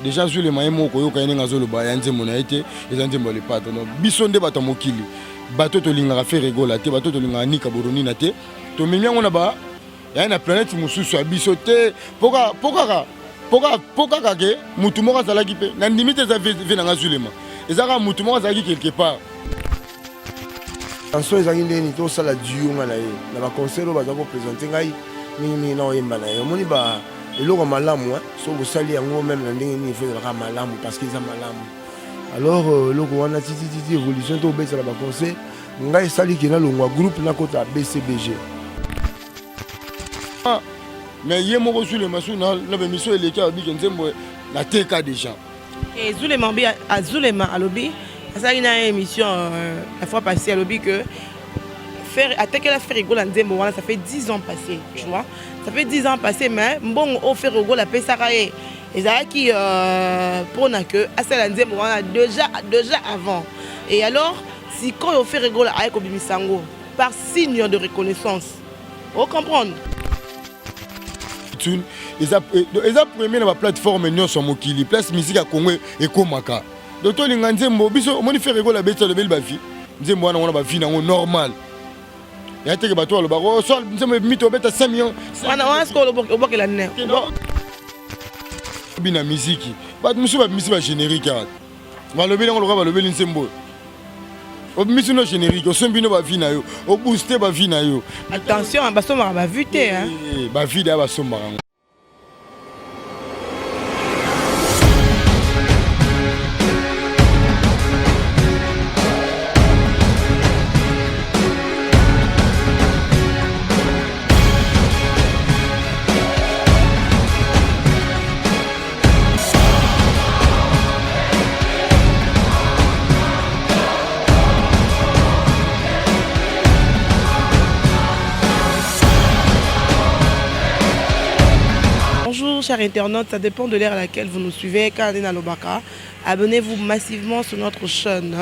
déjà sur les moyens moko yo kayene ngazolo ba yanze mona été les nzembo les pattes donc bisonde bato mokili bato to linga faire rigola te bato to linga nika boroni na te to memi ngona ba ya na planète mususu ya bisote poka ke mutu moko azalaki pe na limite za vena ngazulema ezaka mutu moko azalaki quelque part chanson ezangi ndeni to sala duo nga na ye na ba concert ba za ko présenter ngai mingi na oyemba na ye omoni ba eloko malamu so bosali yango même na ndenge ni faut ezalaka malamu parce que eza malamu alors eloko wana titi évolution to obetala ba concert ngai esali ke na longwa groupe na kota BCBG mais ye moko sur le masu na bémission eleki abiki nzembo na teka déjà et Zulema alobi asali na émission la fois passée alobi que faire attaquer la faire rigola nzembo wana ça fait 10 ans passés tu vois ça fait 10 ans passés mais bon au faire rigola pesaka et ça qui pour na que asala nzembo wana déjà avant et alors si quand on fait rigola avec Obimisango par signe de reconnaissance on comprendre ils a premier na plateforme nyonso mokili place musique à Congo et komaka donc to linga nzembo biso moni faire rigola beta le bel bafi nzembo wana ba vie nango normal ya teke bato lo bako so nzembo mito beta 5 millions wana sko lo bokela ne bina musique ba musu ba musique ba générique ba lo bela ngo ba lo bela nzembo o musique no générique o sombino ba vie na yo o booster ba vie na yo attention ba somba ba vue te hein ba vie da ba somba. Chers internautes, ça dépend de l'ère à laquelle vous nous suivez. Quand on est dans l'Obaka, abonnez-vous massivement sur notre chaîne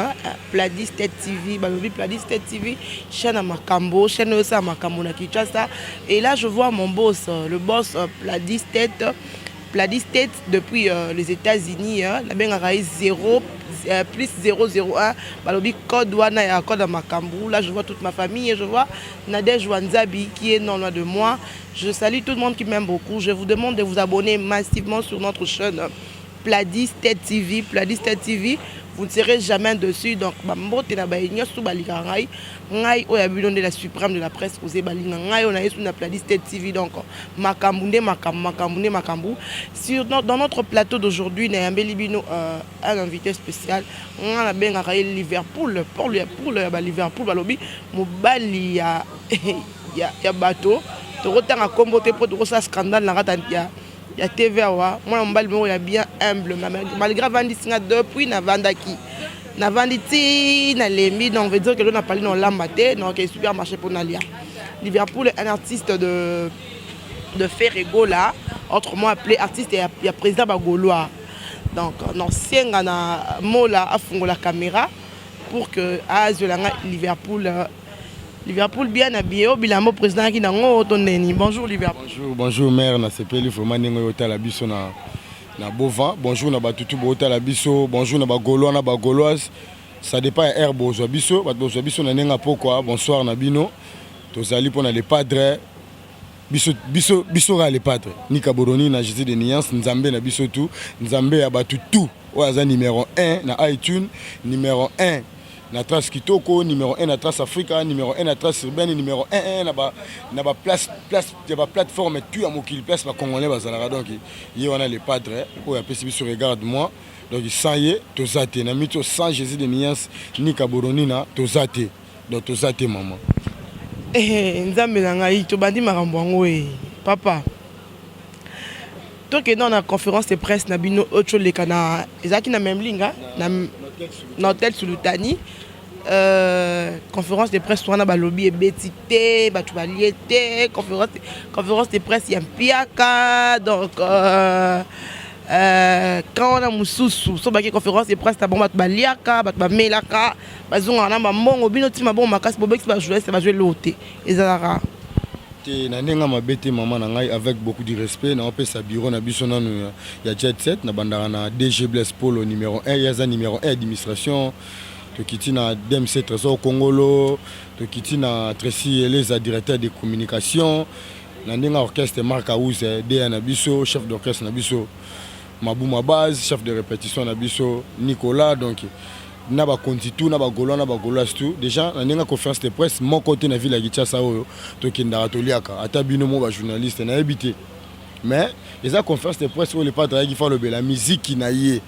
Pladis Tête TV, Pladis Tête TV, chaîne à Makambo, chaîne aussi à Makambo na Kinshasa. Et là, je vois mon boss, le boss Pladis Tête depuis les États-Unis. La benga 0 plus 001, balobi code wana ya code à Makambo. Là, je vois toute ma famille et je vois Nadège Wanzabi qui est non loin de moi. Je salue tout le monde qui m'aime beaucoup. Je vous demande de vous abonner massivement sur notre chaîne Pladis Tête TV. Pladis Tête TV, vous ne serez jamais dessus. Donc, de la suprême de la presse, on a sur la Pladis Tête TV. Donc, Makambo. Dans notre plateau d'aujourd'hui, il y a un invité spécial. On a bien Liverpool. Pour Liverpool, il y a bateau. Autant à comboter pour un scandale dans la TVA. Moi, je suis bien humble. Malgré Vandisina depuis Navandaki. Navanditi, Nalemi, on veut dire que l'on a parlé dans l'ambaté, donc il y a un supermarché pour Nalia. Liverpool est un artiste de Ferrego là, autrement appelé artiste et il y a président Bagolois. Donc, l'ancien Mola a fondé la caméra pour que Liverpool bien habillé, au bilan président qui n'a pas bonjour Liverpool. Bonjour maire, na sepeli vraiment nengo yota la biso na Bovin. Bonjour na batutu bota la biso. Bonjour na bagolois na bagoloise. Ça dépend air bozo biso, bozo biso na nenga pourquoi. Bonsoir na bino. Tozali pona les padres. Biso ra les padres. Nika Boroni na Jésus de Niance, Nzambe na biso tout. Nzambe ya batutu. Oaza numéro 1 na iTunes, numéro 1 na Trace Kitoko, numéro 1 na Trace Africa, numéro 1 na Trace Urbaine, numéro 1 na ba place de la plateforme tu à mokili place ba congolais bazalaka donc y on a les padres ou apesi biso regarde moi donc sans yé tozate na mito sans Jésus de Niance ni Kaboroni na tozate donc tozate maman nzambe na ngai to bandi makambo ngo papa donc dans la conférence de presse na bino ocho le kana ezaki na même ligne na hôtel Sultani conférence de presse wana balobi ebetité batu baliete conférence de presse ya mpiaka donc quand on a mususu so baki conférence de presse ta bon batu baliaka batu bamelaka bazonga na mbongo bino tima bon makasi bobeki ba jouer loté ezalaka te na nenga mabete maman na ngai avec beaucoup de respect na opesa bureau na biso nanu ya Jet Set na bandara na DG Blaise Polo numéro 1 yaza numéro 1 administration to kitina DMC Trésor Congolo to kitina Tracy Eleza directeur de communication na nenga orchestre Marc Aouze DA na biso chef d'orchestre na biso Mabouma Base chef de répétition na biso Nicolas donc na ba kontitu na ba golo na ba goloas tout déjà na nenga conférence de presse mon côté na ville ya Kinshasa oyo to kindara to liaka ata bino mo ba journaliste na habité mais les conférences de presse où les padres qui font la musique qui na yé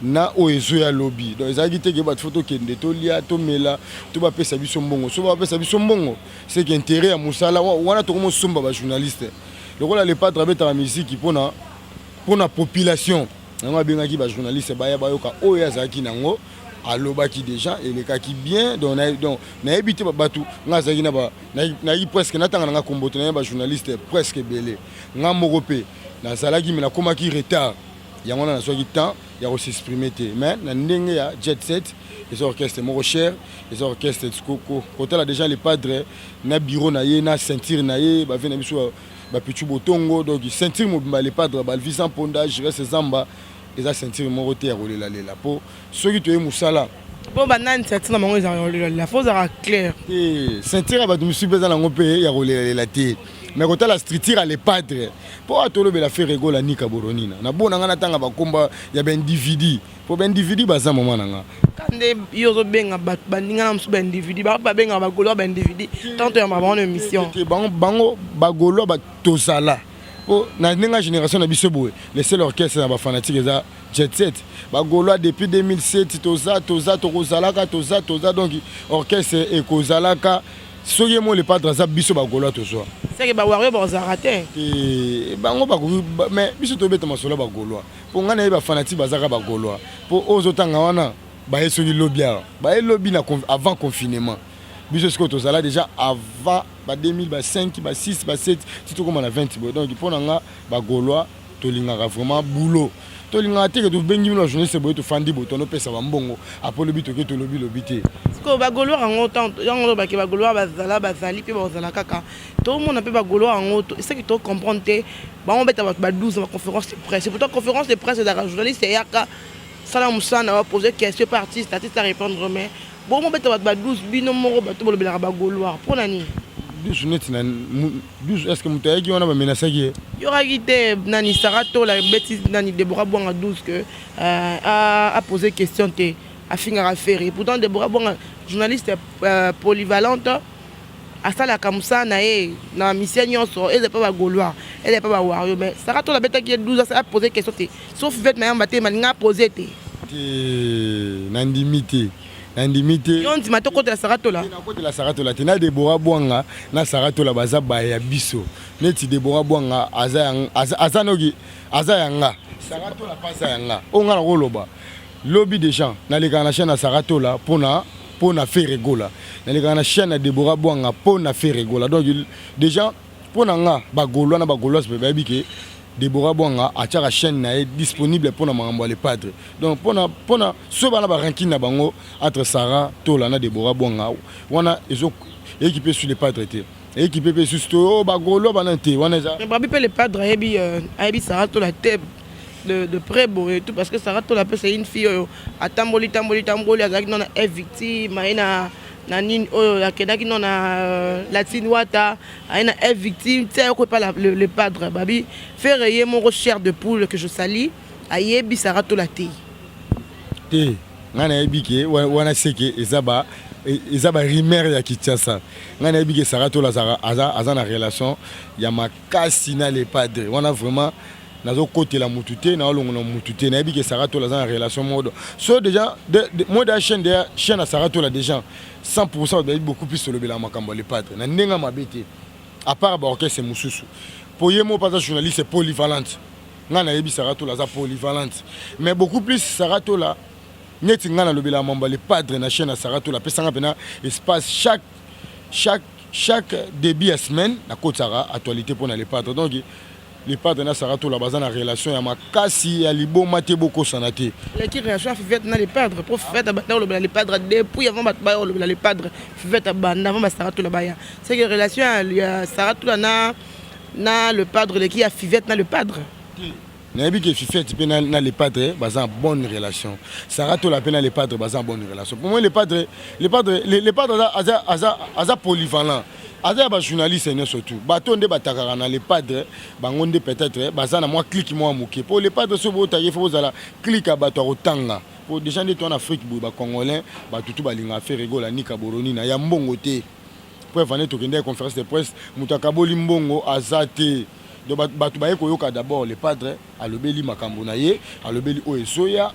na oezo ya lobby donc ezaki te ke ba photo kende to lia to mela to ba pesa biso mbongo so ba pesa biso mbongo c'est que intérêt ya musala wana to ko somba ba journaliste lokola les padres beta la musique pour na population nga benga ki ba journaliste ba ya ba yoka oyo azaki nango alobaki déjà et les cas qui bien donc na habité batou nga zaki na ba na presque na tanga nga kombote na ba journaliste presque belé nga morope na salaki mais na komaki retard yango na soki temps ya ko s'exprimer te mais na ndenge ya Jet Set les orchestres moko cher les orchestres Skoko côté là déjà les padres na bureau na ye na ceinture na ye ba vena biso ba pichu botongo donc ceinture mo les padres ba visan pondage reste zamba et ça sentir mon côté à rouler la peau ceux qui te musala pour banane c'est ça mango la faut ça clair et sentir ba tu super dans ngopé ya rouler la tête mais quand la structure à les padres pour atolo be la faire rigola ni kaboronina na bona ngana tanga ba komba ya ben individu pour ben individu baza moment nanga kande yozo benga baninga na msuba individu ba benga ba golo ba individu tant ya mabona mission bango ba golo ba tosala pour la génération na biso boye les seuls orchestres na ba fanatique eza Jet Set ba golo depuis 2007 toza tokozalaka toza donc orchestre et kozalaka soki mo le padre za biso ba golo tozo c'est que ba wario ba zarate et bango ba mais biso to beta masolo ba golo pour ngana ba fanatique bazaka ba golo pour ozotanga wana ba esoki lobia ba lobby na avant confinement biso ce que tozala déjà avant ba 2005 ba 6 ba 7 tout comme on a 20 donc pour nga ba golois to lingaka vraiment boulot to lingaka te que to bengi na journée boy to fandi boto no pesa ba mbongo apo lobi to ke to lobi te ce que ba golois en autant yango ba ke ba golois ba zali pe ba zala kaka tout le monde peut ba golois en auto c'est que tu comprends te ba on beta ba 12 ma conférence de presse pourtant conférence de presse de journaliste yaka sala musana va poser question par artiste à répondre mais bon mon bête va 12 bino moro bato bolo bela ba golois pour nani 12 net na 12 est-ce que mutaye ki wana ba menacer ki y aura quitté nani Sarato la bêtise nani Deborah Bouanga 12 que a posé question te a finir à faire pourtant Deborah Bouanga journaliste polyvalente à ça la comme ça na mission nyonso elle est pas ba golois elle est pas ba wario mais Sarato la bête qui est 12 a posé question te sauf fait na maté malinga poser te nandimité indimité on dit mato côté la Sarato là na côté la Sarato là tena Deborah Bouanga na Sarato là baza ba ya biso neti Deborah Bouanga aza nogi aza yanga Sarato la pasa yanga onga na koloba lobby des gens na les kana chaîne na Sarato là pour na faire rigola na les kana chaîne na Deborah Bouanga pour na faire rigola donc déjà pour nga ba golo na ba golos be babike Deborah Bouanga a la chaîne est disponible pour les padres. Donc pour ce bana ba ranking na bango entre Sarah Tola na Deborah Bouanga wana ezo équipé sur les padres té équipé sur to ba golo banante wana za mais babi les padres ebi Sarah Tola té de près bon et tout parce que Sarah Tola c'est une fille à tamboli avec non est victime na nini oyo la kedaki non na latine wata aina est victime tu sais pas le padre babi faire rayer mon chair de poule que je salis ayebi Sarato la té ngana ebike wana seke ezaba rimer ya Kinshasa ngana ebike Sarato la aza na relation ya makasi na les padres wana vraiment nazo côté la mutute na olongo na mutute na ebike Sarato la en relation mode so déjà moi de chaîne à Sarato la déjà 100% de beaucoup plus sur le bela makambo les padres na nenga mabete à part ba orchestre mususu pour yemo pas journaliste c'est polyvalente ngana ebi Sarato la za polyvalente mais beaucoup plus Sarato la neti ngana le bela mamba les padres na chaîne à Sarato la pesanga pena espace chaque début à semaine na côté Sara actualité pour les padres donc les padres na Sarato la bazana relation ya makasi ya liboma te boko sanate. Les relation fivette na les padres pour fivette abanda les padres depuis avant batba les padres fivette abanda avant Sarato la baya. C'est que relation ya Sarato na le padre qui a fivette na le padre. Nabi que fivette pe na les padres bazan bonne relation. Sarato la pe na les padres bazan bonne relation. Pour moi les padres aza polyvalent. Aza ba journaliste ne surtout bato nde batakaka na les padres bango nde peut-être bazana moi clique moi moké pour les padres so bo taye faut zala clique à bato otanga pour des gens de en Afrique ba congolais bato tout balinga faire rigola ni kaboroni na ya mbongo te pour venir to kende conférence de presse mutaka boli mbongo azate do bato ba ekoyoka d'abord les padres alobeli makambo na ye alobeli o esoya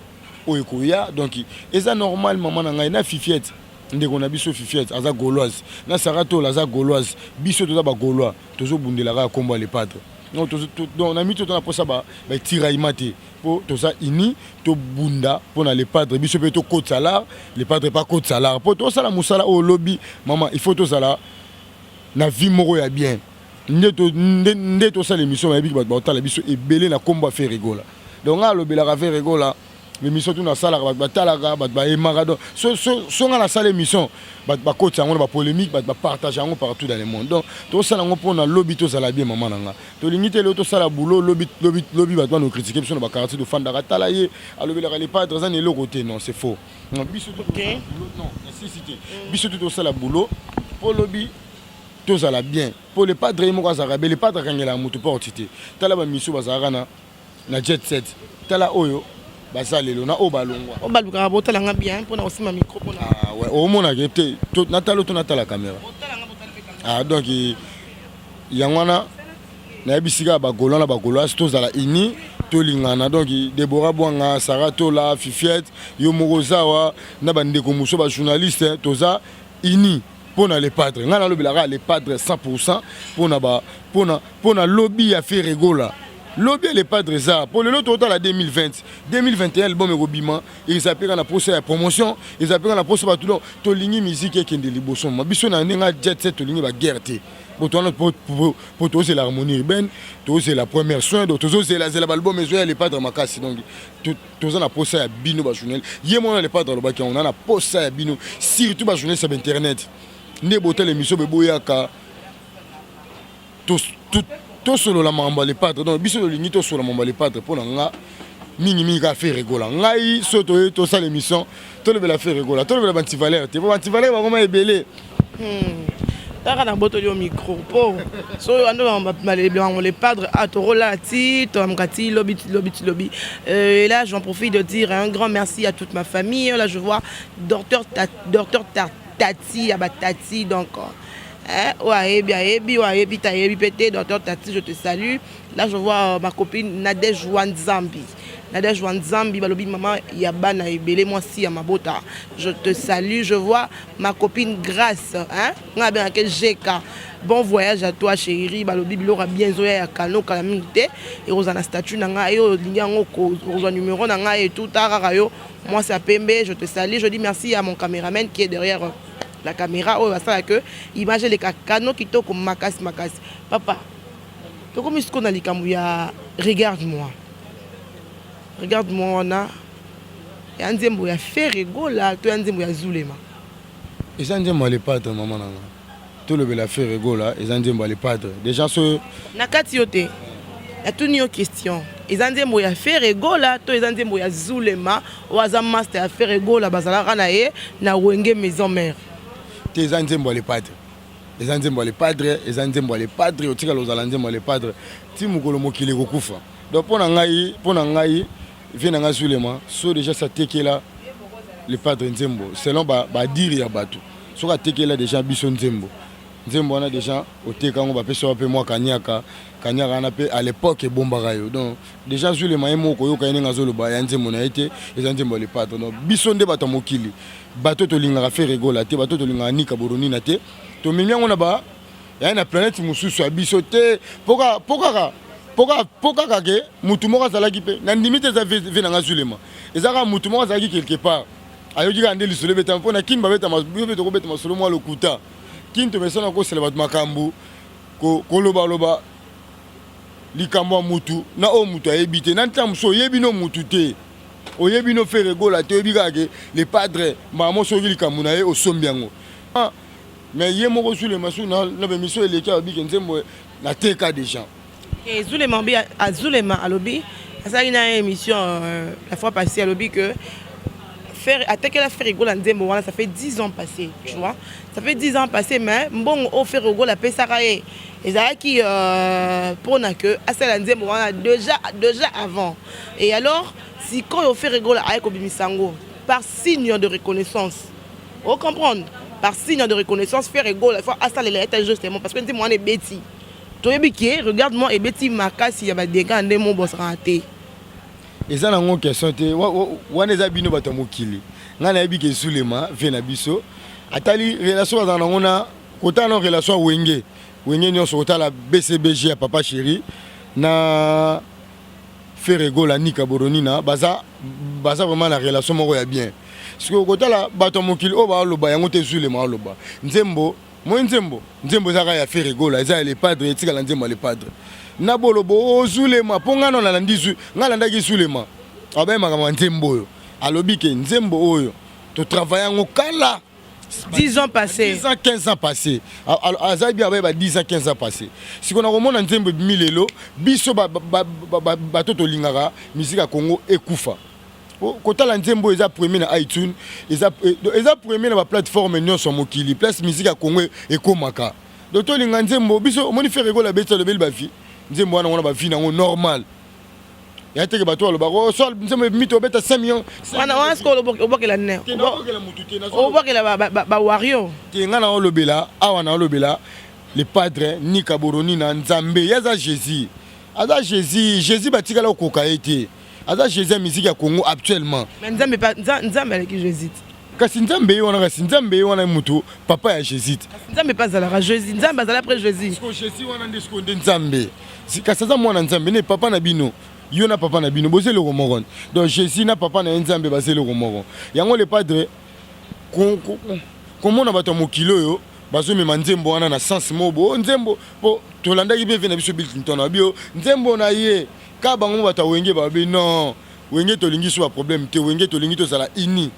o ekoya donc eza normal maman na ngai na fifiette ndeko na biso fifiette aza gauloise na Sarato aza gauloise biso toza ba gaulois tozo bundelaka kombo les padres donc donc na mito tona posa ba tiraillement te po toza ini to bunda pona les padres biso pe to côte salaire les padres pas côte salaire po to sala musala au lobby maman il faut to sala na vie moko ya bien nde to sala émission ya biki ba tala biso ebele na kombo faire rigola donc a lobela faire rigola l'émission tout na sala ba talaka ba emagado so nga na sala émission ba côté yango ba polémique ba partager yango partout dans le monde donc to sala ngo pona lobby to sala bien maman nanga to limiter le to sala boulot lobby ba no critiquer biso ba quartier de fandaka tala ye alobela les padres za ne le côté non c'est faux non biso to non nécessité biso to sala boulot pour lobby to sala bien pour les padres mo ka sala les padres kangela mutu portité tala ba miso ba sala na jet set tala oyo basalelo na obalongwa obaluka botalanga bien pour na osima micro pour ah ouais au mona gete to natalo to natala caméra ah donc yangwana na bisika ba golona ba goloas to zala ini to lingana donc Deborah Bwanga Sarato la fifiette yo morozawa na bandeko muso ba journaliste toza ini pona les padres ngana lobelaka les padres 100% pona lobby ya faire rigola. Lobby les padres ça pour le lot total à 2021 album Robima ils s'appellent la procès à promotion ils appellent la procès à tout to ligne musique qui est de liboson ma biso na nga jet set to ligne ba guerre pour toi c'est l'harmonie urbaine toi c'est la première soin donc toi c'est l'album les padres makasi donc tous on a procès à bino ba journal yemo les padres ba qui on a procès à bino surtout ba journal sur internet ne botel émission beboyaka tout solo la mamba les padres donc biso le lignito solo la mamba les padres pour nga mingi ka faire rigola ngai soto to ça l'émission to le la faire rigola to le banti valeur te banti valeur ba comment ebele taka na boto yo micro po so ando les padres à torola ti to amkati lobby et là j'en profite de dire un grand merci à toute ma famille là je vois docteur Tati abatati donc docteur Tati, je te salue. Là, je vois ma copine Nadège Wanzambi. Balobi maman Yabana Ebele, moi si à ma bota. Je te salue. Je vois ma copine Grâce. On a bien quel GK. Bon voyage à toi, chérie. Balobi Bilora bien zoé à Kano, Kalamité. Et Rosana statue, Nanga, et Rosa numéro, Nanga, et tout. Moi, c'est Pembe. Je te salue. Je dis merci à mon caméraman qui est derrière la caméra oh ça que image les canaux qui to comme makasi papa to comme ce qu'on a likambuya regarde-moi on a ya nzembo ya faire rigola to ya nzembo ya zulema ils nzembo les padres maman nanga to le la faire rigola ils nzembo les padres déjà ce nakati yote ya tuni yo question ils nzembo ya faire rigola to ils nzembo ya zulema waza master ya faire rigola bazala na ye na wenge maison mère les nzembo les padres otika lozala nzembo les padres ti mukolo mokili kokufa donc pona ngai vient nga zulema so déjà ça tekela les padres nzembo selon ba dire ya bato so ka tekela déjà biso nzembo wana déjà oteka ngo ba peso pe moi kanyaka na pe à l'époque e bombaka yo donc déjà zulema moko yo ka yenga zolo ba ya nzembo na été les nzembo les padres donc biso nde bato mokili bato to linga faire rigola te bato to linga nika boroni na te to mimiango na ba ya na planète mususu abiso te poka ke mutu moko azalaki pe na limite za vena nga zulema ezaka mutu moko azalaki quelque part ayoki ka ndeli solo beta mpona kimba beta mabeto ko beta masolo mo lokuta kinto mesona ko sele bato makambu ko loba likambo mutu na o mutu ayebite na ntam so yebino mutu te oyebino faire gola te obikake le padre mamo soki likambo na ye osombiango mais ye moko Zulema su na bemission eleki abike nzembo na teka des gens et Zulema alobi ça une émission la fois passée alobi que attaquer la faire rigolo nzembo wana ça fait 10 ans passés tu vois ça fait 10 ans passés mais bon au faire rigolo la pesaka et ça qui pour na que asala nzembo wana déjà avant et alors si quand on fait rigolo avec Obimisango par signe de reconnaissance on comprendre par signe de reconnaissance faire rigolo il faut asala les états justement parce que nzembo wana est bêti toi biké regarde-moi et bêti makasi ya ba dégâts ndemo boss raté. Et ça, c'est une question. On est abîmé par mon kili. On a abîmé Zulema, vient biso. Atali relation dans on a quand on relation Wenge. Wenge nous sommes à la BCBG à Papa Chéri. Na Ferrego la Nika Boronina. Baza vraiment la relation moi bien. Parce que quand la bato mon kili, oh bah le bas yangote Zulema le bas. Nzembo, moi Nzembo zaka ya Ferrego la. Ils les padres, ils la Nzembo les padres. Nabolobo Zulema ponga no la ndizu ngala ki Zulema abema kama Nzembo alobi ke Nzembo oyo to travailler ngokala 10 ans passés 10 ans 15 ans passés azabi abeba 10 ans 15 ans passés siko na komona Nzembo milelo biso ba toto lingaka musique ya Congo ekufa kotala Nzembo eza premier na iTunes eza premier na ba plateforme nyonso mokili place musique ya Congo ekomaka doto linga Nzembo biso moni faire rigolo beta le bel bafi Nzembo wana ba vie nango normal ya teke bato lo ba so Nzembo mito beta 5 millions wana sko obokela ne obokela ba wario te ngana olobela awa na olobela le padre Nika Boroni na Nzambe yaza Jésus aza Jésus batikala okoka ete aza Jésus musique ya Congo actuellement mais Nzambe avec Jésus kasi Nzambe wana mutu papa ya Jésus Nzambe pas à la Jésus Nzambe à après Jésus ko Jésus wana ndesko Nzambe si kasi za mwana Nzambe ne papa na bino yo na papa na bino boze le romoron donc Jésus na papa na Nzambe baze le romoron yango le padre comment na bato mokilo yo bazo mema Nzembo wana na sens mobo Nzembo po tolanda ki bien na biso Bill Clinton abio Nzembo na ye ka bango bato wenge babe non wenge tolingi so problème te wenge tolingi to sala ini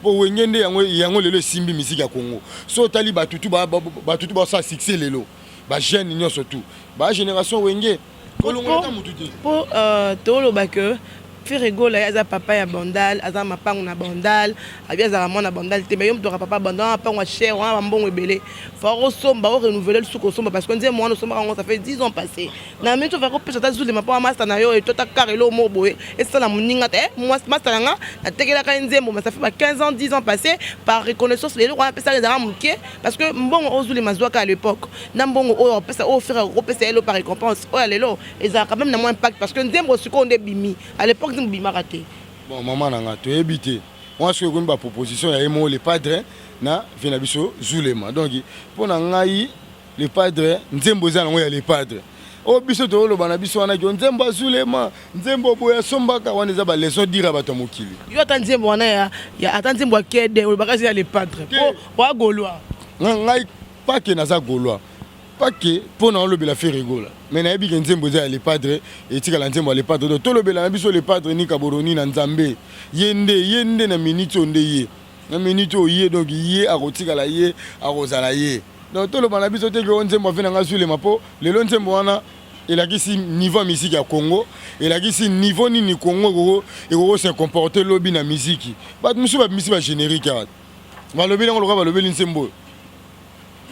po wenge nde yango lelo simbi musique ya Congo so tali batutu ba sa succès lelo ba jeune union surtout ba génération wenge kolonga mutu te po tolo ba que Ferrego la yaza papa ya bandal aza mapango na bandal abia za mwana bandal te mais yom to papa bandal pa ngwa cher wa mbongo ebele faro somba o renouveler le suko somba parce que nzie mwana somba ça fait 10 ans passé na mais to fa ko pesa ta Zulema pa master na yo et to ta karelo mo boye et ça la moninga te moi master nga na tekela ka Nzembo mais ça fait 15 ans 10 ans passé par reconnaissance les gens pesa les aramuke parce que mbongo o Zulema zwaka à l'époque na mbongo o pesa o faire ko pesa elo par récompense o lelo et ça quand même na moins impact parce que Nzembo suko ndé bimi à l'époque bon maman nanga to ebité moi ce que ba proposition ya emo le padre na vina biso Zulema donc pour na ngai le padre Nzembo za nango ya le padre o biso to lo bana biso wana ki Nzembo Zulema Nzembo boya sombaka wana za ba leçon dira bato mokili yo ata Nzembo wana ya ata Nzembo kede o bakazi ya le padre wa Gaulois ngai pas que na za Gaulois pas que pour na lo bela faire rigola mais na yebi Nzembo za le padre et tika la Nzembo le padre donc to lo bela na biso le padre Nika Boroni na Nzambe yende na minute onde ye na minute oye donc ye akotika la ye akozala ye donc to lo bana biso te que Nzembo vena nga Zulema po le Nzembo wana elakisi niveau musique ya Congo elakisi niveau nini Congo eko se comporter lobi na musique ba musu ba musique ba générique ba lobi ngo lo ba lobi Nzembo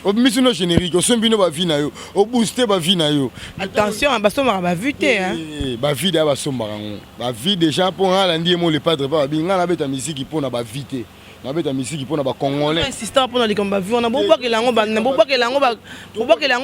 obimisi no générique osombino ba vie na yo obooster ba vie na yo attention basomba ba vie te hein ba vie da basomba ngo ba vie déjà pour ngala ndie mo le padre pa binga na beta musique pour na ba vie te na beta musique pour na ba congolais insistant pour na likomba vie on a bobo ke lango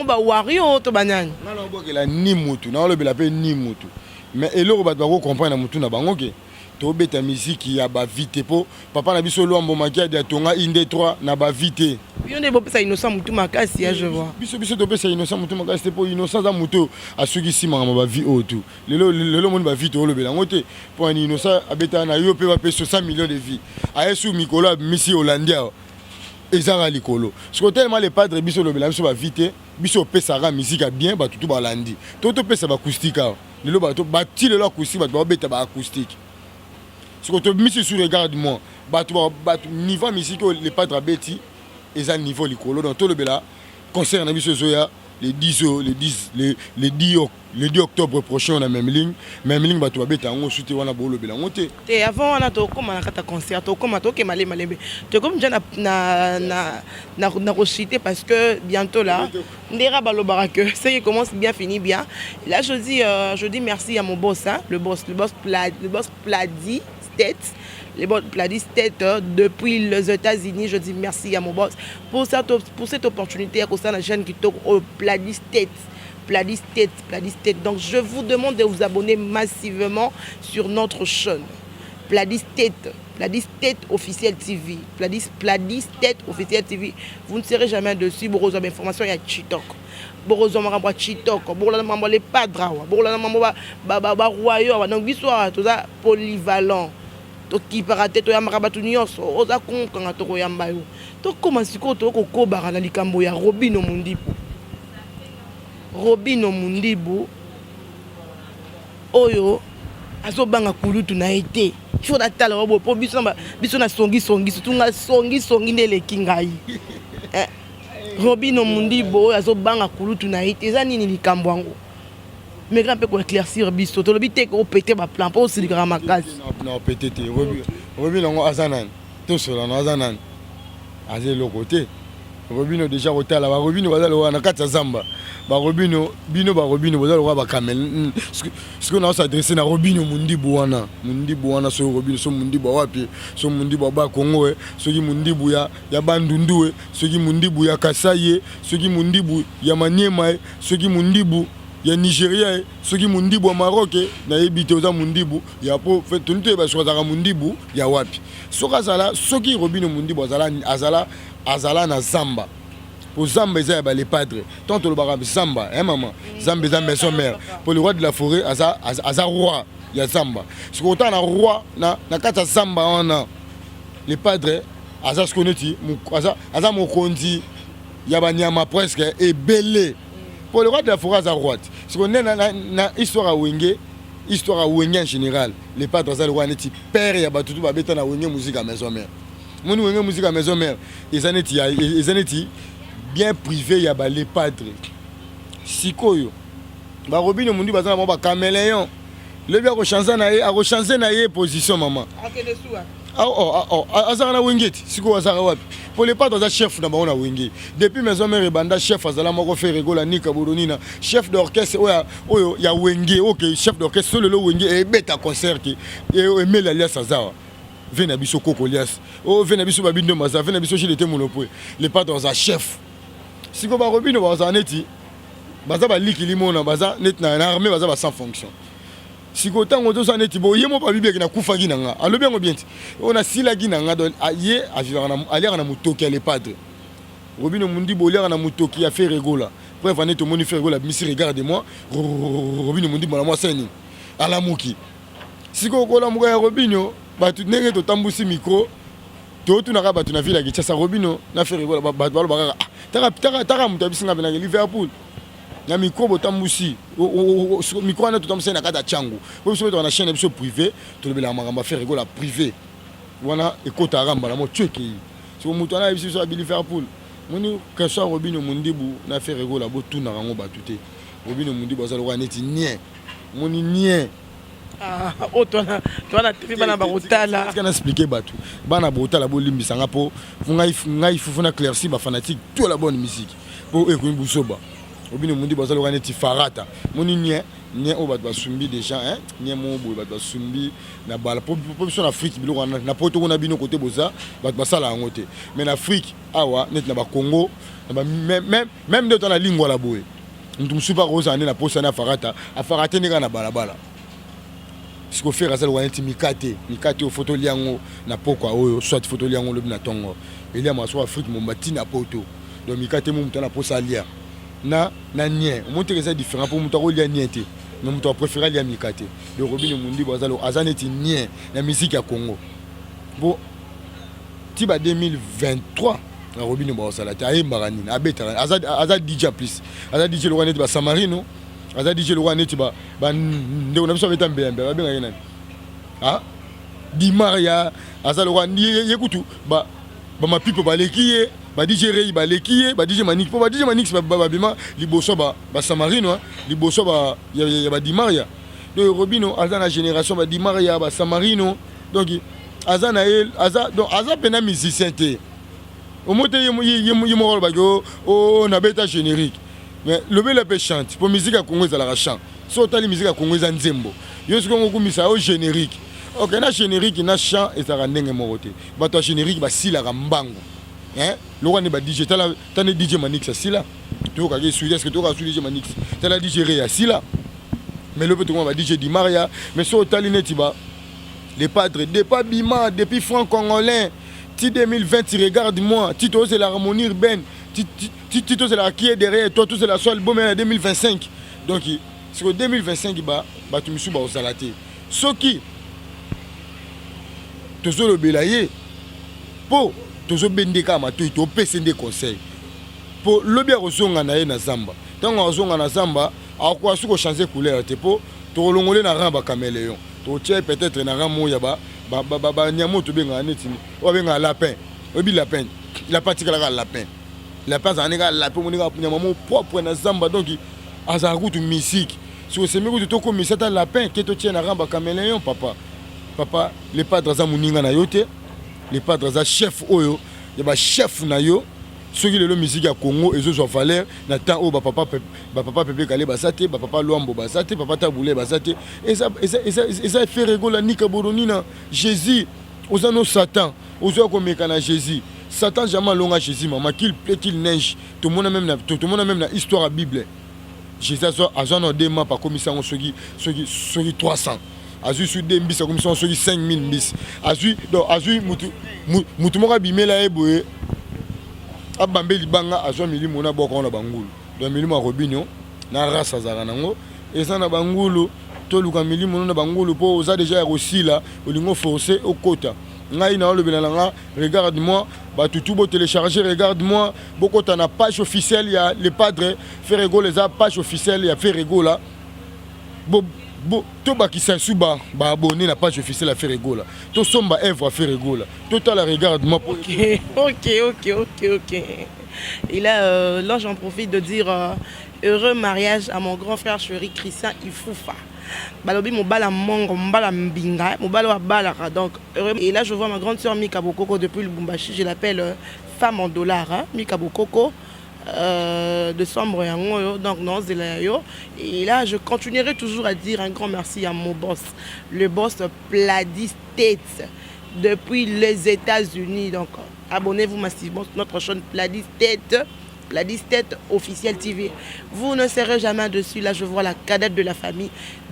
ba wario to banyani na bobo ke la ni mutu na lobela pe ni mutu mais eloko ba ko comprendre na mutu na bango ke to beta musique ya ba vite po papa na biso lwambo makia dia tonga inde 3 na ba vite yo ne bopesa innocent mutu makasi ya je vois biso to pesa innocent mutu makasi po innocent za mutu asuki sima ma ba vie otu lelo moni ba vite olobela ngote po ni innocent abeta na yo pe ba peso 100 millions de vies ayesu mikolo misi holandia ezara likolo ce que tellement les padres biso olobela biso ba vite biso pesara musique a bien batutu balandi toto pesa ba acoustique lelo bato bati lelo acoustique bato babeta ba acoustique ce que to mise sur regarde moi bato niveau musique les padres abeti eza niveau likolo donc to le bela concert na biso zoya les 10 octobre prochain on a même ligne bato babeta ngo chuté wana bolo bela ngote et avant on a to comme na kata concert to comme to ke malembe to comme déjà na rechuté parce que bientôt là ndera balobara que ça qui commence bien finit bien là je dis merci à mon boss hein, le boss Pladi Tête les boss Pladi Tête depuis les États-Unis je dis merci à mon boss pour cette opportunité à cause de la chaîne qui toque au Pladi Tête. Donc je vous demande de vous abonner massivement sur notre chaîne Pladi Tête officiel TV. Pladi Tête officiel TV. Vous ne serez jamais dessus. Pour avoir information, il y a TikTok. Pour avoir TikTok, pour avoir les padres, pour avoir royaume. Donc l'histoire tout ça polyvalent. Donc qui paraît to ya marabatu nyonso oza konkanga to koyamba yo. To comment siko to ko bara na likambo ya Robino Mundibu oyo azobanga kulutu na été il faut datala obo po biso na songi tunga songi ndele kingai Robino Mundibu azobanga kulutu na été eza nini likambo yango mais grand peu ko éclaircir biso to lobi te ko péter ba plan po silikara makasi non péter Robino ngo azanan to solo no azanan azé le côté Robino déjà hôtel là Robino bazalo wana kata zamba ba Robino bazalo ba kamel ce qu'on a s'adresser na Robino Mundibu wana so Robino so Mundibu wapi so Mundibu ba Congo so ki Mundibu ya Bandundu so ki Mundibu ya Kasai so ki Mundibu ya Maniema so ki Mundibu ya Nigeria so ki Mundibu ya Maroc na ebité oza Mundibu ya po fait tout ba so za Mundibu ya wapi so kazala so ki Robino Mundibu azala na Zamba pour Zamba ils les padres tant le barabe Zamba hein maman Zamba maison mère pour le roi de la forêt aza roi ya Zamba ce qu'on a roi na kata Zamba on a les padres aza ce qu'on dit aza mokondi ya banyama presque et belé pour le roi de la forêt aza roi ce qu'on est na histoire à Wenge en général les padres aza le roi neti père ya batutu ba beta na Wenge musique à maison mère mon Wenge musique à maison mère ils aneti bien privé ya ba les padres sikoyo ba Robino Mundibu bazana ba caméléon le bien rechancer na ye position maman akende suwa azana wengeti siko azara wapi pour les padres za chef na baona wenge depuis maison mère banda chef azala moko faire rigola nika bodonina chef d'orchestre oyo ya wenge OK chef d'orchestre solo lo wenge e beta concert ki e mela alias azara vena biso kokolias vena biso babindo maza vena biso chez monopoly les padres za chef siko ba Robino baza neti baza ba liki limona baza net na armée baza ba sans fonction siko tango to sa neti bo yemo pa bibi na kufa ginanga alobi ngo bien on a sila ginanga don aye avivra na aliera na mutoki les padres Robino Mundibu aliera na mutoki a fait rigola bref on est au moni fait rigola misi regardez-moi Robino Mundibu na moi seni ala muki siko kola muka ya Robino batu ndenge to tambusi micro to tu na ka batu na ville ya Kinshasa Robino na fait rigola batu balo baka taka mutabisinga bena Liverpool na micro botambusi micro na totambusi na kata changu po biso to na chaîne biso privé to lebela makamba faire rigola privé wana ekota ramba na mo tcheki so mutu na biso so Liverpool moni que ça Robino Mundibu na faire rigola bo tuna rango batute Robino Mundibu azalo kwa neti nie moni nie toi triba na barotala qu'est-ce qu'on a expliqué batu bana barotala bo limbisanga po ngai fufuna clairci ba fanatique toute la bonne musique po ekomi busoba Robino Mundibu azalo kwa neti farata moni nie o bat basumbi déjà hein nie mo bo bat basumbi na bala po biso na Afrique biloko na poto na bino côté boza bat basala ngote mais na Afrique awa net na ba Congo même de dans la lingua la boye ntum super rosa na posa na farata ni kana balabala ce qu'on fait azal waneti mikate au photo liango na pokwa oyo soit photo liango lobi na tongo il y a maso Afrique mon bati na poto donc mikate mo mutana posa lia na nie monte que c'est différent pour mutako lia niente mais muto préférer lia mikate le Robino Mundibu azaneti nie na musique ya Congo bon tiba 2023 na Robino ba osala te ayembaka nini abetaka aza DJ plus aza DJ lokwa neti ba Samarino aza DJ lokwa neti ba ndeko na biso abeta mbembe babenga ye nani Di Maria aza lokwa yekutu ba mapipo baleki ye ba DJ Rey baleki ye ba DJ Manix po ba DJ Manix ba bima liboso ba Samarino liboso ba ya ba Di Maria donc Robino aza na génération ba Di Maria ba Samarino donc aza na el donc aza pena musicien te au moins il m'a dit on a bêta générique mais le bel peu chante pour musique à Congo la chant so tali musique à Congo za nzembo yo ce qu'on komisa au générique OK na générique na chant et ça randenge moroté ba to générique ba sila rambango hein le roi ne ba DJ tala tane DJ Manix sila to ka ke suite est-ce que to ka DJ Manix tala DJ Rey sila mais le petit ba DJ Di Maria mais so tali neti ba les padres depuis Bima depuis franc congolais 2020, regarde-moi. Tito, c'est l'harmonie urbaine. Tito, c'est la qui est derrière. Toi, tout c'est la seule album en 2025. Donc, sur 2025, tu me suis au salaté. Ce qui, tu as le belayer. Pour, tu as le bendeka, tu as le des conseils. Pour le bien ressourcer na Zamba. Tant qu'on ressource na Zamba, à quoi est-ce que changer couleur? Pour, tu as l'ongolais na ramba caméléon. Tu as peut-être na ramo yaba. Nyamo to benga netini o benga lapin obi lapin la pratique la lapin lapin ça nega lapin mo nega nyamo propre na zamba donc aza route musique si c'est mieux que to ko misata lapin que to tient na ramba caméléon papa les padres za muninga na yote les padres za chef oyo ya ba chef na yo soki lelo musique ya Congo ezo so valeur na temps o papa Pepe Kale basate papa Luambo basate papa Taboulé basate et ça fait rigoler Nika Boronina Jésus osano Satan ozo komeka na Jésus Satan jamais longa Jésus maman qu'il plaît qu'il neige tout le monde même na histoire à Bible Jésus a genre dema par commission soki 300 azui sur des bis commission soki 5000 bis azui mutu moka bimela eboye abambe libanga azwa milimo na boko na bangulu do milimo ya Robinho na race zara nango eza na bangulu to luka milimo na bangulu po oza déjà rosila olingo forcer au kota ngai na le belanga regarde-moi ba tutu bo télécharger regarde-moi bokota na page officielle ya les padres Ferrego les page officielle ya Ferrego là bo to bakisa suba ba abonné la page officielle à Ferrego là to somba œuvre à Ferrego là total regarde-moi OK. Et là j'en profite de dire heureux mariage à mon grand frère chéri Christian Ifoufa. Balobi mobala mongo mbala mbinga mobala wa bala donc heureux. Et là je vois ma grande sœur Mika Bokoko depuis le Lubumbashi, je l'appelle femme en dollars hein? Mika Bokoko de sombre donc non et là je continuerai toujours à dire un grand merci à mon boss, le boss Pladis Tête depuis les États-Unis. Donc abonnez-vous massivement sur notre chaîne Pladis Tête officielle TV. Vous ne serez jamais dessus. Là je vois la cadette de la famille,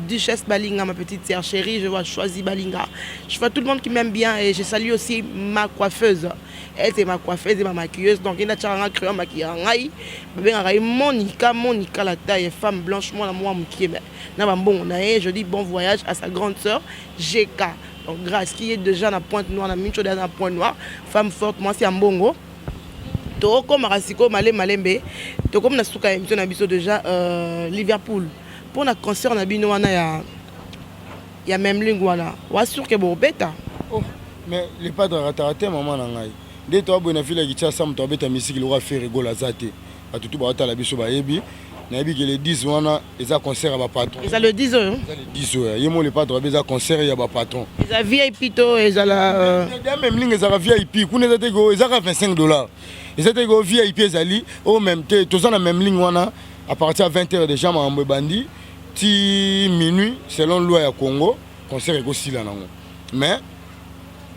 Duchesse Balinga, ma petite sœur chérie, je vois Choisi Balinga, je vois tout le monde qui m'aime bien et je salue aussi ma coiffeuse. Elle c'est ma coiffeuse et ma maquilleuse, donc il a un crayon maquillage Monica la taille femme blanche moi la moi qui je dis bon voyage à sa grande sœur GK. Donc grâce qui est déjà na pointe noire, na mincho dans la pointe noire, femme forte moi c'est un bongo. To comme Rasiko malembe, to comme na suka émission na biso déjà Liverpool. Pour na concert na bino wana ya même ligne wana. Wa sûr que bon beta. Oh, mais les padres raté maman na ngai. Dès toi bonne fille qui tient sam to beta musique l'aura fait rigoler zate. A tout ba la biso ba yebi. Na yebi que les 10 wana eza concert à ba patron. Ils a le 10 hein. Ils a le 10 ouais. Yemo les padres eza concert ya ba patron. Ils a VIP to ils a la même ligne eza VIP, kuna eza go eza $25. Ils étaient go VIP ezali au même temps tous en la même ligne wana à partir de 20h déjà ma bandi ti minuit selon loi ya Congo concert go sila nango. Mais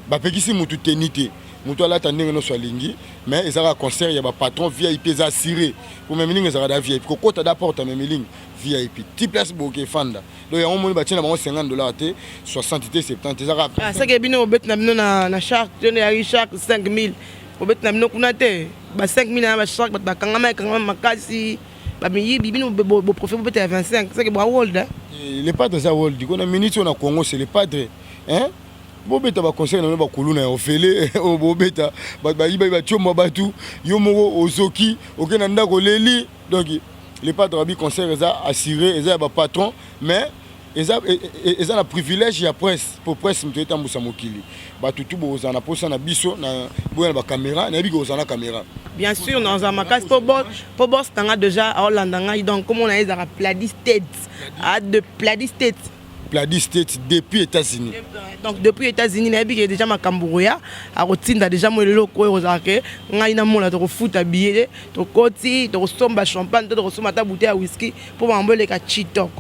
ba pekisi mutu tenité mutu ala tandenge no swalingi mais ezara concert ya ba patron VIP za assuré pour même ligne ezara da VIP ko kota da porte même ligne VIP ti place boke fanda donc ya on moni ba tina bango $50 te 60 te 70 ezara ah ça que bino bet na bino na shark je ne shark 5000 au bet na bino kuna te ba 5000 na ba shark ba kangama makasi ba mi bino bo profit bo bet à 25 c'est que ba world les padres za world diko na minute on a Congo c'est les padres hein bobeta baconseil na bakulu na ofele bobeta bayiba batiomba batu yo moko ozoki okena ndako leli. Donc les padres babi concert eza assuré eza ba patron mais eza na privilège ya presse pour presse mto etambusa mokili batu tu boza na posa na biso na boya ba caméra na biko na caméra. Bien sûr dans un makas pour boss tanga déjà à Hollandanga donc comme on a les Pladi State de Pladi State. Pladi State depuis États-Unis. Donc depuis États-Unis na biko déjà makambuya a rotinda déjà mo lelo ko rozake ngai na mola to foot habillé to koti to somba champagne to somba ta bouteille à whisky pour m'embole ka chitoko.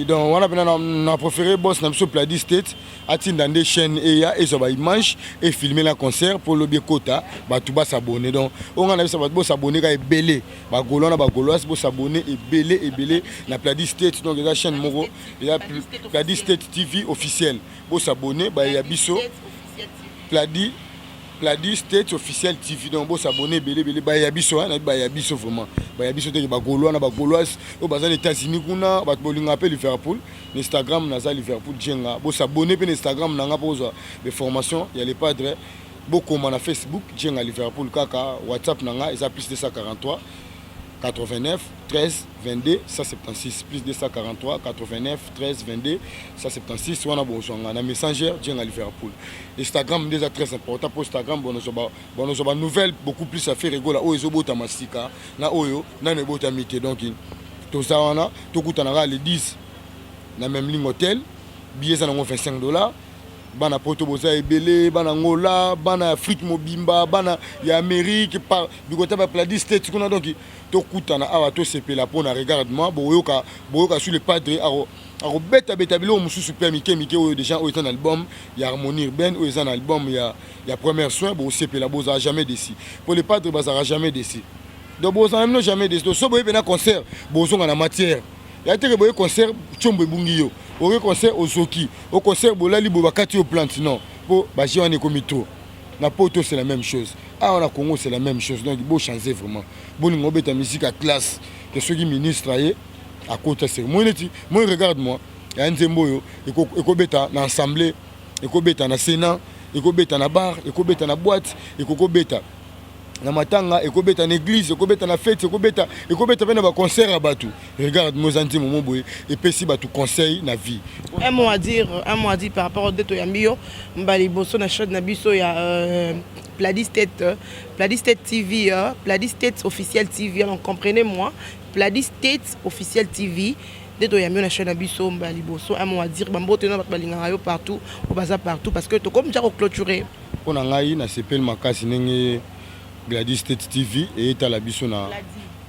Donc on a préféré boss na biso Pladi State atinda des chaînes et ya et ça va image et filmer la concert pour le biekota ba tout ba s'abonner. Donc on a ça ba s'abonner ka ebelé ba golo na ba goloas bo s'abonner ebelé na Pladi State. Donc la chaîne moko il y a Pladi State TV officiel bo s'abonner ba ya biso Pladi State officiel TV. Donc bo s'abonner belé ba ya biso na ba ya biso vraiment ba ya biso te ba golo na ba goloas au bazan États-Unis kuna ba bolinga appel Liverpool Instagram naza Liverpool jenga bo s'abonner pe Instagram nanga poza les formations il y a les padres beaucoup na Facebook jenga Liverpool kaka WhatsApp nanga eza plus 243 89 13 22 176 plus 243 89 13 22 176 wana bonjonga na Messenger jenga Liverpool. Instagram déjà très important pour Instagram bonozoba nouvelle beaucoup plus à faire rigola o ezobota masika na oyo na nebota mité. Donc to ça wana to kutana les 10 na même ligne hôtel billet ça na $25 bana poto boza ebele bana ngola bana Afrique mobimba bana ya Amérique par bikota ba Pladi State kuna. Donc to kutana awa to sepela pona regardement boyoka sur le padre aro beta bilo mususu pe mike oyo déjà oyo un album ya harmonie urbaine oyo un album ya premier soin bo sepela boza jamais déçu pour les padres bazara jamais déçu. Donc boza même jamais déçu so boye na concert bozonga na matière ya te boye concert chombo bungi yo au concert ozoki au concert bolali bobakati au plante non po baji wana komito na poto c'est la même chose on a Congo c'est la même chose. Donc il faut changer vraiment bolingo beta musique à classe que ceux qui ministre à côté c'est moi regarde moi il y a un zemboyo eko beta na assemblée eko beta na sénat eko beta na bar eko beta na boîte eko beta na matanga eko beta na église eko beta na fête eko beta na ba concert à batu. Regarde moi zanti momo boye et pesi batu conseil na vie. Un mot à dire par rapport au deto yambio mbali boso na chaîne na biso ya Pladi State TV Pladi State officiel TV. Donc comprenez-moi Pladi State officiel TV deto yambio na chaîne na biso mbali boso. Un mot à dire bambo tena balinga yo partout au bazar partout parce que to comme déjà clôturer on a ngai na sepel makasi nenge Pladi State TV et etala biso na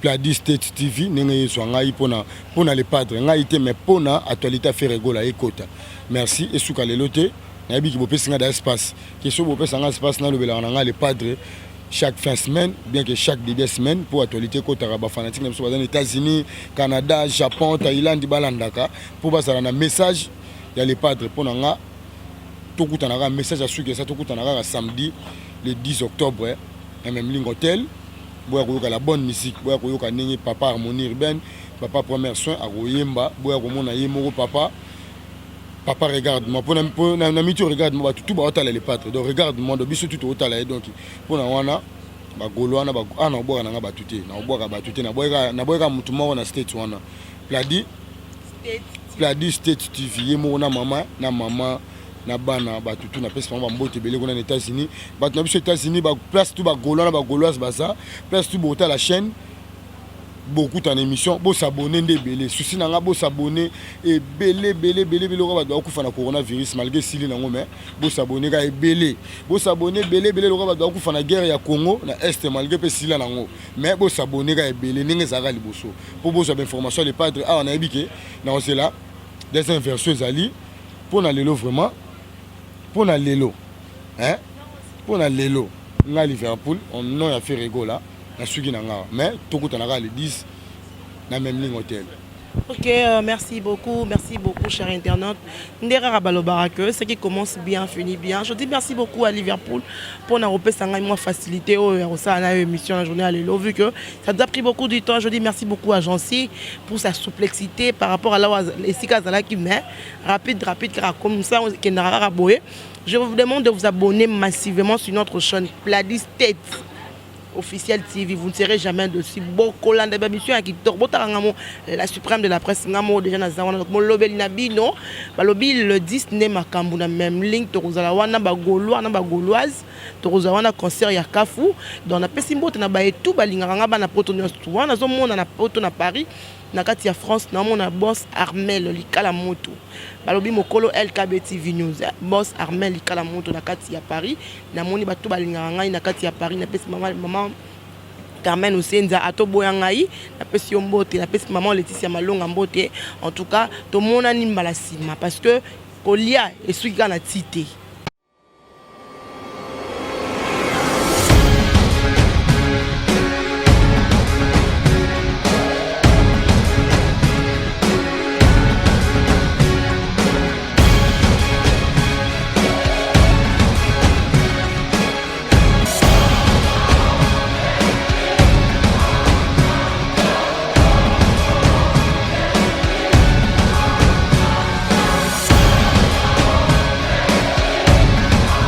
Pladi State TV nenge so ngai pona les padres ngai te mais pona actualité faire rigola ekota. Merci et suka lelote na bi ki bopesinga da espace que so bopesanga espace na lobela na les padres chaque fin de semaine bien que chaque début de semaine pour actualité kota ba fanatique na biso bazana États-Unis, Canada, Japon, Thaïlande balandaka pour basala na message ya les padres pona nga to kutana message à suka ça to kutana samedi le 10 octobre et même ligne hôtel boya koyoka la bonne musique boya koyoka ndenge papa harmonie urbaine papa premier soin akoyemba boya komona ye moko papa regarde moi pour na mito regarde moi tout ba otala les patres. Donc regarde moi do biso tout otala donc pour na wana ba golo wana ba ana boya na ba tuté na boya ba tuté na boya mutu moko na state wana Pladi State TV ye moko na mama na bana batutu na pesa ba mbote belé kuna na États-Unis ba na biso États-Unis ba place tout ba golo na ba goloise baza place tout bota la chaîne beaucoup en émission bo s'abonner ndé belé souci nanga bo s'abonner et belé ba do kufa na coronavirus malgré sili nango mais bo s'abonner ga belé lo ba do kufa na guerre ya Congo na est malgré pe sili nango mais bo s'abonner ga belé ninge zaka liboso pour bo avoir information les padres on a ébiqué na on c'est là des inversions ali pour na lelo vraiment pour na lelo na Liverpool on non a fait rigola na suki na nga mais tout na le 10 na même ligne hôtel Ok, merci beaucoup, chers internautes. Ndera Balobarake, ce qui commence bien, finit bien. Je dis merci beaucoup à Liverpool pour nous faciliter l'émission la journée à l'élo, vu que ça nous a pris beaucoup de temps. Je dis merci beaucoup à Jancy pour sa souplexité par rapport à les Sikazala qui met rapide, comme ça, je vous demande de vous abonner massivement sur notre chaîne Pladis Tête officiel TV, vous ne serez jamais dessus. Beaucoup de émission qui la suprême de la presse ngamo déjà na zawana donc lobeli na bino balobi le 10 ne makambu na même ligne to kozala wana ba gaulois na ba gauloise to kozala wana concert ya Kafu donc na pesimbo na ba etu balingaka ngaba na poto nyonso wana zo mona na poto na Paris na kati ya France na mona boss Armel likala moto balobi mokolo LKB TV News boss Armel likala moto na kati ya Paris na moni batu balingaka ngai na kati ya Paris na pesi maman Carmen Osenza atoboya ngai na pesi mbote na pesi maman Laetitia Malonga mbote en tout cas to mona ni mbala sima parce que kolia esuki na tite